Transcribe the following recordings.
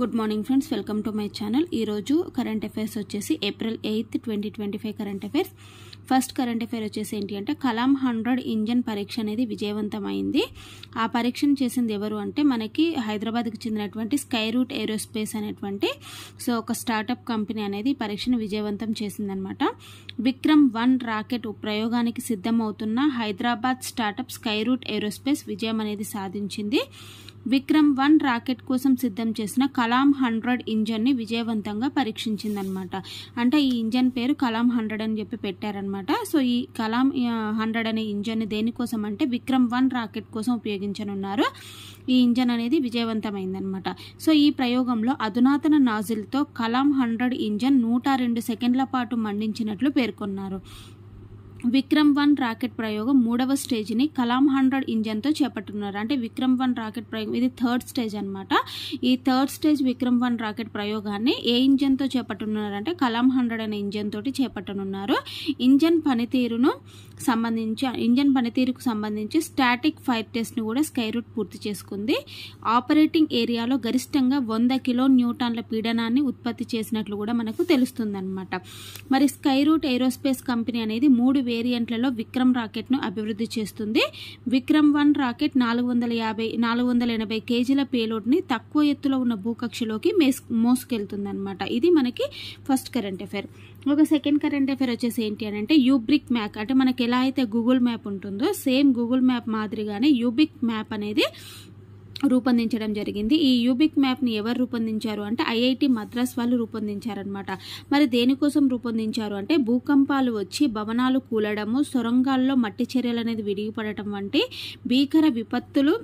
Good morning friends, welcome to my channel. ఈరోజు current affairs వచ్చేసి April 8, 2025 current affairs. First current affair వచ్చేసి ఏంటి అంటే కలాం 100 ఇంజన్ పరీక్ష అనేది విజయవంతమైంది. ఆ పరీక్షను చేసింది ఎవరు అంటే మనకి హైదరాబాద్కి చెందినటువంటి స్కై రూట్ ఏరోస్పేస్ అనేటువంటి ఒక స్టార్టప్ కంపెనీ అనేది ఈ పరీక్షను విజయవంతం చేసిందనమాట. విక్రమ్ 1 రాకెట్ ప్రయోగానికి సిద్ధమవుతున్న Hyderabad startup Skyroot Aerospace విజయం అనేది సాధించింది. విక్రమ్ 1 రాకెట్ కోసం సిద్ధం చేసిన కలాం 100 ఇంజన్ని విజయవంతంగా పరీక్షించిందనమాట. అంటే ఈ ఇంజన్ పేరు కలాం 100 అని చెప్పి పెట్టారనమాట. సో ఈ కలాం 100 అనే ఇంజన్ దేనికోసం అంటే విక్రమ్ 1 రాకెట్ కోసం ఉపయోగించనున్నారు. ఈ ఇంజన్ అనేది విజయవంతమైందనమాట. సో ఈ ప్రయోగంలో అధునాతన నాజిల్తో కలాం 100 ఇంజన్ 102 సెకండ్ల పాటు మండించినట్లు పేర్కొన్నారు. విక్రమ్ 1 రాకెట్ ప్రయోగం 3వ స్టేజ్ని కలాం 100 ఇంజన్తో చేపట్టున్నారు. అంటే విక్రమ్ 1 రాకెట్ ప్రయోగం ఇది 3rd స్టేజ్ అనమాట. ఈ 3rd స్టేజ్ విక్రమ్ 1 రాకెట్ ప్రయోగాన్ని ఏ ఇంజన్తో చేపట్టున్నారు అంటే కలాం 100 అనే ఇంజన్ తోటి చేపట్టనున్నారు. ఇంజన్ పనితీరుకు సంబంధించి స్టాటిక్ ఫైర్ టెస్ట్ను కూడా స్కై రూట్ పూర్తి చేసుకుంది. ఆపరేటింగ్ ఏరియాలో గరిష్టంగా 100 కిలో న్యూటన్ల పీడనాన్ని ఉత్పత్తి చేసినట్లు కూడా మనకు తెలుస్తుందన్నమాట. మరి స్కై రూట్ ఏరోస్పేస్ కంపెనీ అనేది 3 వేరియంట్లలో విక్రమ్ రాకెట్ను అభివృద్ధి చేస్తుంది. విక్రమ్ 1 రాకెట్ 480 కేజీల పేలోడ్ని తక్కువ ఎత్తులో ఉన్న భూకక్షలోకి మోసుకెళ్తుందన్నమాట. ఇది మనకి ఫస్ట్ కరెంట్ అఫైర్. ఒక సెకండ్ కరెంట్ అఫైర్ వచ్చేసి ఏంటి అని అంటే యూబ్రిక్ మ్యాప్. అంటే మనకి ఎలా అయితే గూగుల్ మ్యాప్ ఉంటుందో సేమ్ గూగుల్ మ్యాప్ మాదిరిగానే యూబిక్ మ్యాప్ అనేది రూపొందించడం జరిగింది. ఈ యూబిక్ మ్యాప్ని ఎవరు రూపొందించారు అంటే ఐఐటి మద్రాస్ వాళ్ళు రూపొందించారనమాట. మరి దేనికోసం రూపొందించారు అంటే భూకంపాలు వచ్చి భవనాలు కూలడము, సొరంగాల్లో మట్టి చర్యలు అనేది విడిగిపడటం వంటి భీకర విపత్తులు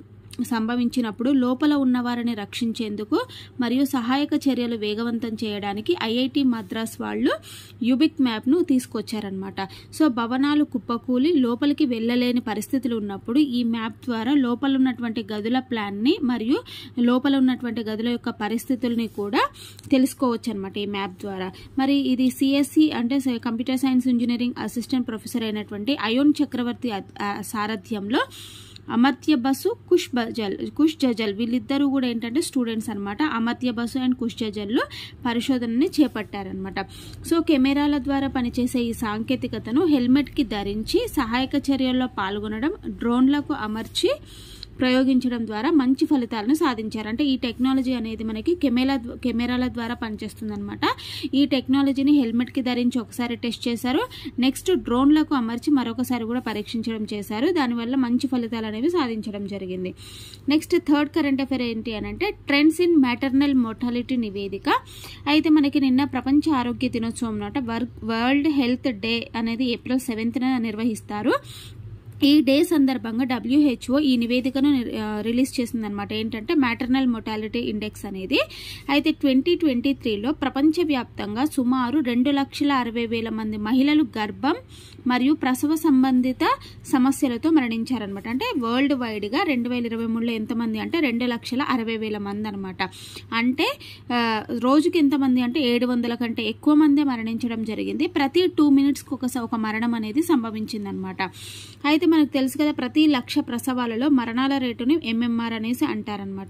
సంభవించినప్పుడు లోపల ఉన్నవారిని రక్షించేందుకు మరియు సహాయక చర్యలు వేగవంతం చేయడానికి ఐఐటి మద్రాస్ వాళ్ళు యూబిక్ మ్యాప్ను తీసుకొచ్చారనమాట. సో భవనాలు కుప్పకూలి లోపలికి వెళ్ళలేని పరిస్థితులు ఉన్నప్పుడు ఈ మ్యాప్ ద్వారా లోపల ఉన్నటువంటి గదుల ప్లాన్ని మరియు లోపల ఉన్నటువంటి గదుల యొక్క పరిస్థితుల్ని కూడా తెలుసుకోవచ్చు అనమాట ఈ మ్యాప్ ద్వారా. మరి ఇది సిఎస్సి అంటే computer science engineering assistant professor అయినటువంటి అయోన్ చక్రవర్తి సారథ్యంలో అమర్త్య బసు, కుష్ జజల్ వీళ్ళిద్దరూ కూడా ఏంటంటే స్టూడెంట్స్ అనమాట. అమర్త్య బసు అండ్ కుష్ జజల్లు పరిశోధనని చేపట్టారనమాట. సో కెమెరాల ద్వారా పనిచేసే ఈ సాంకేతికతను హెల్మెట్కి ధరించి సహాయక చర్యల్లో పాల్గొనడం, డ్రోన్లకు అమర్చి ప్రయోగించడం ద్వారా మంచి ఫలితాలను సాధించారు. అంటే ఈ టెక్నాలజీ అనేది మనకి కెమెరాల ద్వారా పనిచేస్తుంది అనమాట. ఈ టెక్నాలజీని హెల్మెట్కి ధరించి ఒకసారి టెస్ట్ చేశారు. నెక్స్ట్ డ్రోన్లకు అమర్చి మరొకసారి కూడా పరీక్షించడం చేశారు. దానివల్ల మంచి ఫలితాలు అనేవి సాధించడం జరిగింది. నెక్స్ట్ థర్డ్ కరెంట్ అఫైర్ ఏంటి అని అంటే ట్రెండ్స్ ఇన్ మ్యాటర్నల్ మోర్టాలిటీ నివేదిక. అయితే మనకి నిన్న ప్రపంచ ఆరోగ్య దినోత్సవం నాట వరల్డ్ హెల్త్ డే అనేది ఏప్రిల్ 7న నిర్వహిస్తారు. ఈ డే సందర్భంగా WHO ఈ నివేదికను రిలీజ్ చేసిందనమాట. ఏంటంటే మ్యాటర్నల్ మోర్టాలిటీ ఇండెక్స్ అనేది. అయితే 2023లో ప్రపంచవ్యాప్తంగా సుమారు 2,60,000 మంది మహిళలు గర్భం మరియు ప్రసవ సంబంధిత సమస్యలతో మరణించారనమాట. అంటే వరల్డ్ వైడ్గా 2023లో ఎంతమంది అంటే 2,60,000 మంది అనమాట. అంటే రోజుకి ఎంతమంది అంటే 700 కంటే ఎక్కువ మంది మరణించడం జరిగింది. ప్రతి 2 మినిట్స్కి ఒక మరణం అనేది సంభవించిందనమాట. అయితే మనకు తెలుసు కదా ప్రతి 1,00,000 ప్రసవాలలో మరణాల రేటుని MMR అనేసి అంటారనమాట.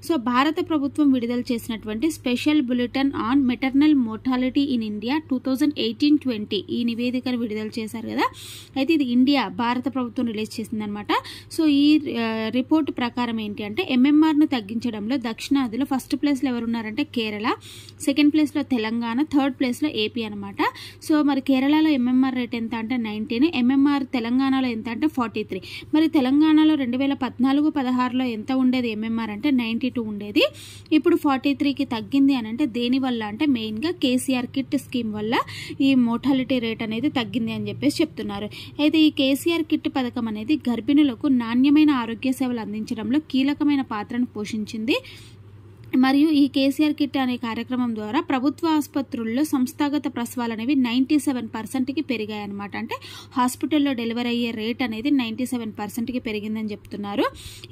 సో భారత ప్రభుత్వం విడుదల చేసినటువంటి special bulletin on maternal mortality in India 2018-20 ఈ నివేదికను విడుదల చేశారు కదా. అయితే ఇది భారత ప్రభుత్వం రిలీజ్ చేసిందనమాట. సో ఈ రిపోర్ట్ ప్రకారం ఏంటి అంటే MMRను తగ్గించడంలో దక్షిణాదిలో ఫస్ట్ ప్లేస్లో ఎవరున్నారంటే కేరళ, సెకండ్ ప్లేస్లో తెలంగాణ, థర్డ్ ప్లేస్లో ఏపీ అనమాట. సో మరి కేరళలో MMR రేట్ ఎంత అంటే 19, MMR తెలంగాణలో ఎంత అంటే 43. మరి తెలంగాణలో 2014-16లో ఎంత ఉండేది MMR అంటే 92 ఉండేది. ఇప్పుడు 43కి తగ్గింది అని అంటే దేనివల్ల అంటే మెయిన్గా కేసీఆర్ కిట్ స్కీమ్ వల్ల ఈ మోర్టాలిటీ రేట్ అనేది తగ్గింది అని చెప్పేసి చెప్తున్నారు. అయితే ఈ కేసీఆర్ కిట్ పథకం అనేది గర్భిణులకు నాణ్యమైన ఆరోగ్య సేవలు అందించడంలో కీలకమైన పాత్రను పోషించింది. మరియు ఈ కేసీఆర్ కిట్ అనే కార్యక్రమం ద్వారా ప్రభుత్వ ఆసుపత్రుల్లో సంస్థాగత ప్రసవాలు అనేవి 97%కి పెరిగాయి అనమాట. అంటే హాస్పిటల్లో డెలివరీ అయ్యే రేట్ అనేది 97%కి పెరిగిందని చెప్తున్నారు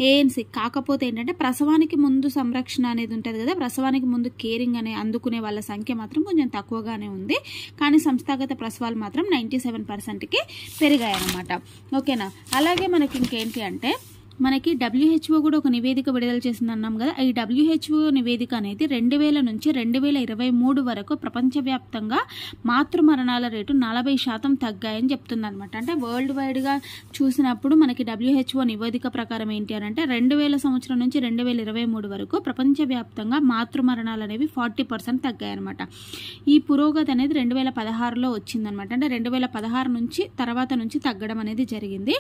ANC. కాకపోతే ఏంటంటే ప్రసవానికి ముందు సంరక్షణ అనేది ఉంటుంది కదా, ప్రసవానికి ముందు కేరింగ్ అనే అందుకునే వాళ్ళ సంఖ్య మాత్రం కొంచెం తక్కువగానే ఉంది. కానీ సంస్థాగత ప్రసవాలు మాత్రం 97%కి పెరిగాయి అనమాట. ఓకేనా. అలాగే మనకి ఇంకేంటి అంటే మనకి WHO కూడా ఒక నివేదిక విడుదల చేసింది అన్నాం కదా. ఈ WHO నివేదిక అనేది 2000 నుంచి 2023 వరకు ప్రపంచవ్యాప్తంగా మాతృ మరణాల రేటు 40% తగ్గాయని చెప్తుందన్నమాట. అంటే వరల్డ్ వైడ్గా చూసినప్పుడు మనకి WHO నివేదిక ప్రకారం ఏంటి అని అంటే 2000 సంవత్సరం నుంచి 2023 వరకు ప్రపంచవ్యాప్తంగా మాతృ మరణాలు అనేవి 40% తగ్గాయన్నమాట. ఈ పురోగతి అనేది 2016లో వచ్చిందనమాట. అంటే 2016 నుంచి తర్వాత నుంచి తగ్గడం అనేది జరిగింది.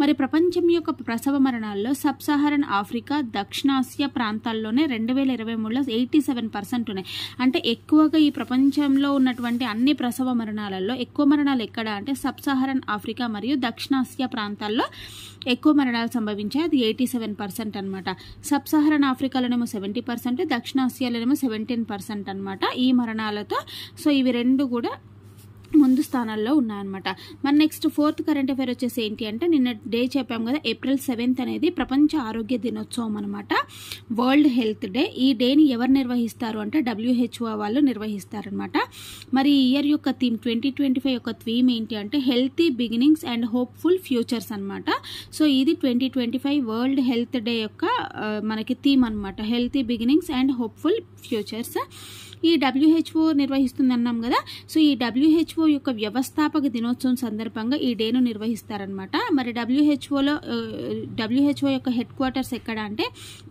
మరి ప్రపంచం యొక్క ప్రసవ మరణాల్లో సబ్ సహారన్ ఆఫ్రికా, దక్షిణాసియా ప్రాంతాల్లోనే 2023లో 87% ఉన్నాయి. అంటే ఎక్కువగా ఈ ప్రపంచంలో ఉన్నటువంటి అన్ని ప్రసవ మరణాలలో ఎక్కువ మరణాలు ఎక్కడ అంటే సబ్ సహారన్ ఆఫ్రికా మరియు దక్షిణాసియా ప్రాంతాల్లో ఎక్కువ మరణాలు సంభవించాయి. అది 87% అనమాట. సబ్ సహారన్ ఆఫ్రికాలోనేమో 70%, దక్షిణాసియాలోనేమో 17% అనమాట ఈ మరణాలతో. సో ఇవి రెండు కూడా ముందు స్థానాల్లో ఉన్నాయన్నమాట. మన నెక్స్ట్ 4th కరెంట్ అఫైర్ వచ్చేసి ఏంటి అంటే నిన్న డే చెప్పాం కదా, April 7th అనేది ప్రపంచ ఆరోగ్య దినోత్సవం అనమాట, వరల్డ్ హెల్త్ డే. ఈ డేని ఎవరు నిర్వహిస్తారు అంటే WHO వాళ్ళు నిర్వహిస్తారనమాట. మరి ఈ ఇయర్ యొక్క థీమ్ 2025 యొక్క థీమ్ ఏంటి అంటే healthy beginnings and hopeful futures అనమాట. సో ఇది 2025 వరల్డ్ హెల్త్ డే యొక్క మనకి థీమ్ అనమాట, healthy beginnings and hopeful futures. ఈ WHO నిర్వహిస్తుంది అన్నాం కదా. సో ఈ WHO యొక్క వ్యవస్థాపక దినోత్సవం సందర్భంగా ఈ డేను నిర్వహిస్తారనమాట. మరి WHO యొక్క హెడ్ క్వార్టర్స్ ఎక్కడ అంటే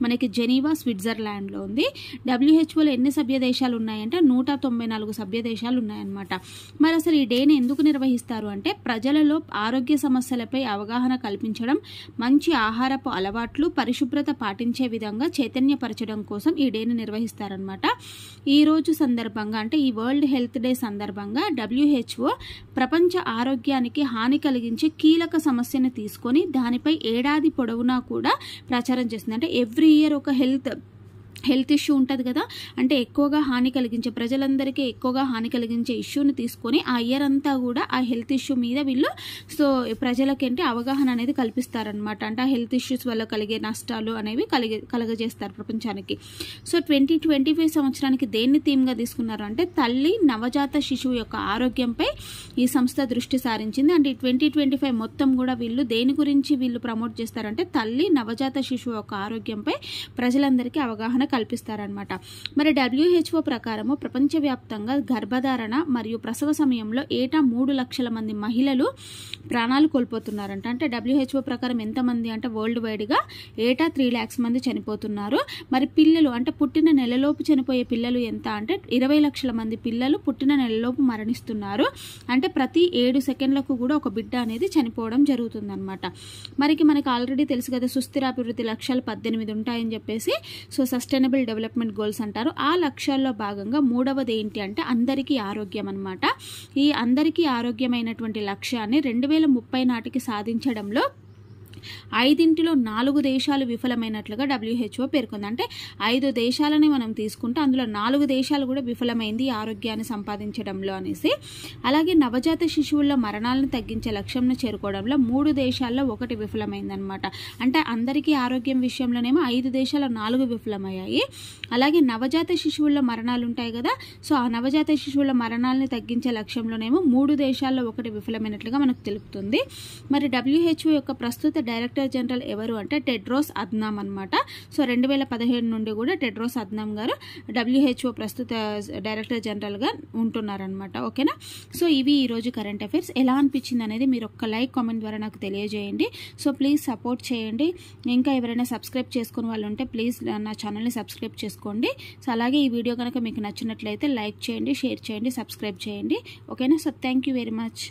మనకి జెనీవా, స్విట్జర్లాండ్లో ఉంది. WHOలో ఎన్ని సభ్య దేశాలు ఉన్నాయంటే 194 సభ్య దేశాలు ఉన్నాయన్నమాట. మరి అసలు ఈ డేని ఎందుకు నిర్వహిస్తారు అంటే ప్రజలలో ఆరోగ్య సమస్యలపై అవగాహన కల్పించడం, మంచి ఆహారపు అలవాట్లు, పరిశుభ్రత పాటించే విధంగా చైతన్యపరచడం కోసం ఈ డేని నిర్వహిస్తారనమాట. ఈ రోజు సందర్భంగా అంటే ఈ వరల్డ్ హెల్త్ డే సందర్భంగా WHO ప్రపంచ ఆరోగ్యానికి హాని కలిగించే కీలక సమస్యను తీసుకొని దానిపై ఏడాది పొడవునా కూడా ప్రచారం చేస్తుంది. అంటే ఎవ్రీ ఇయర్ ఒక హెల్త్ ఇష్యూ ఉంటుంది కదా, అంటే ఎక్కువగా హాని కలిగించే ప్రజలందరికీ ఎక్కువగా హాని కలిగించే ఇష్యూని తీసుకొని ఆ ఇయర్ అంతా కూడా ఆ హెల్త్ ఇష్యూ మీద వీళ్ళు సో ప్రజలకేంటి అవగాహన అనేది కల్పిస్తారనమాట. అంటే ఆ హెల్త్ ఇష్యూస్ వల్ల కలిగే నష్టాలు అనేవి కలగజేస్తారు ప్రపంచానికి. సో 2025 సంవత్సరానికి దేన్ని థీమ్గా తీసుకున్నారు అంటే తల్లి, నవజాత శిశువు యొక్క ఆరోగ్యంపై ఈ సంస్థ దృష్టి సారించింది. అంటే 2025 మొత్తం కూడా వీళ్ళు దేని గురించి వీళ్ళు ప్రమోట్ చేస్తారంటే తల్లి, నవజాత శిశువు యొక్క ఆరోగ్యంపై ప్రజలందరికీ అవగాహన కల్పిస్తారనమాట. మరి WHO ప్రకారము ప్రపంచవ్యాప్తంగా గర్భధారణ మరియు ప్రసవ సమయంలో ఏటా 3 లక్షల మంది మహిళలు ప్రాణాలు కోల్పోతున్నారంట. అంటే WHO ప్రకారం ఎంతమంది అంటే వరల్డ్ వైడ్గా ఏటా 3 lakhs మంది చనిపోతున్నారు. మరి పిల్లలు అంటే పుట్టిన నెలలోపు చనిపోయే పిల్లలు ఎంత అంటే 20 లక్షల మంది పిల్లలు పుట్టిన నెలలోపు మరణిస్తున్నారు. అంటే ప్రతి 7 సెకండ్లకు కూడా ఒక బిడ్డ అనేది చనిపోవడం జరుగుతుందన్నమాట. మనకి ఆల్రెడీ తెలుసు కదా, సుస్థిరాభివృద్ధి లక్ష్యాలు 18 ఉంటాయని చెప్పేసి. సో సస్టైనబుల్ డెవలప్మెంట్ గోల్స్ అంటారు. ఆ లక్ష్యాల్లో భాగంగా 3వది ఏంటి అంటే అందరికీ ఆరోగ్యం అనమాట. ఈ అందరికీ ఆరోగ్యమైనటువంటి లక్ష్యాన్ని 2030 నాటికి సాధించడంలో 5లో 4 దేశాలు విఫలమైనట్లుగా WHO పేర్కొంది. అంటే 5 దేశాలని మనం తీసుకుంటే అందులో 4 దేశాలు కూడా విఫలమైంది ఆరోగ్యాన్ని సంపాదించడంలో అనేసి. అలాగే నవజాత శిశువుల్లో మరణాలను తగ్గించే లక్ష్యంను చేరుకోవడంలో 3 దేశాల్లో 1 విఫలమైందనమాట. అంటే అందరికీ ఆరోగ్యం విషయంలోనేమో 5 దేశాల్లో 4 విఫలమయ్యాయి. అలాగే నవజాత శిశువుల్లో మరణాలు ఉంటాయి కదా, సో ఆ నవజాత శిశువుల మరణాలను తగ్గించే లక్ష్యంలోనేమో 3 దేశాల్లో 1 విఫలమైనట్లుగా మనకు తెలుపుతుంది. మరి WHO యొక్క ప్రస్తుత డైరెక్టర్ జనరల్ ఎవరు అంటే టెడ్రోస్ అద్నామ్ అనమాట. సో 2017 నుండి కూడా టెడ్రోస్ అద్నామ్ గారు WHO ప్రస్తుత డైరెక్టర్ జనరల్గా ఉంటున్నారనమాట. ఓకేనా. సో ఇవి ఈరోజు కరెంట్ అఫైర్స్. ఎలా అనిపించింది అనేది మీరు ఒక్క లైక్ కామెంట్ ద్వారా నాకు తెలియజేయండి. సో ప్లీజ్ సపోర్ట్ చేయండి. ఇంకా ఎవరైనా సబ్స్క్రైబ్ చేసుకునే వాళ్ళు ఉంటే ప్లీజ్ నా ఛానల్ని సబ్స్క్రైబ్ చేసుకోండి. సో అలాగే ఈ వీడియో కనుక మీకు నచ్చినట్లయితే లైక్ చేయండి, షేర్ చేయండి, సబ్స్క్రైబ్ చేయండి. ఓకేనా. So thank you very much.